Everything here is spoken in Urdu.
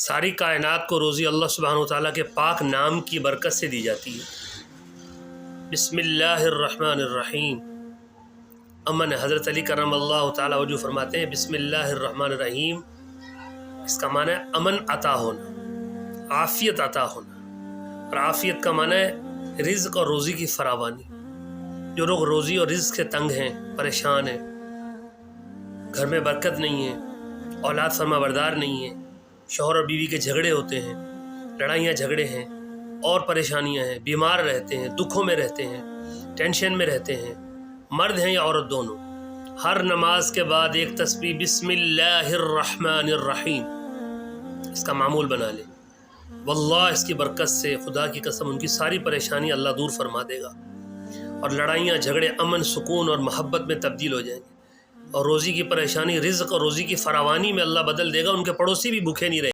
ساری کائنات کو روزی اللہ سبحانہ وتعالیٰ کے پاک نام کی برکت سے دی جاتی ہے۔ بسم اللہ الرحمن الرحیم امن حضرت علی کرم اللہ تعالیٰ وجہ فرماتے ہیں بسم اللہ الرحمن الرحیم، اس کا معنی ہے امن عطا ہونا، عافیت عطا ہونا، اور عافیت کا معنی ہے رزق اور روزی کی فراوانی۔ جو لوگ روزی اور رزق سے تنگ ہیں، پریشان ہیں، گھر میں برکت نہیں ہے، اولاد فرما بردار نہیں ہے، شوہر اور بیوی کے جھگڑے ہوتے ہیں، لڑائیاں جھگڑے ہیں اور پریشانیاں ہیں، بیمار رہتے ہیں، دکھوں میں رہتے ہیں، ٹینشن میں رہتے ہیں، مرد ہیں یا عورت دونوں، ہر نماز کے بعد ایک تسبیح بسم اللہ الرحمن الرحیم اس کا معمول بنا لے، واللہ اس کی برکت سے خدا کی قسم ان کی ساری پریشانی اللہ دور فرما دے گا، اور لڑائیاں جھگڑے امن سکون اور محبت میں تبدیل ہو جائیں گے، اور روزی کی پریشانی رزق اور روزی کی فراوانی میں اللہ بدل دے گا، ان کے پڑوسی بھی بھوکے نہیں رہیں گے۔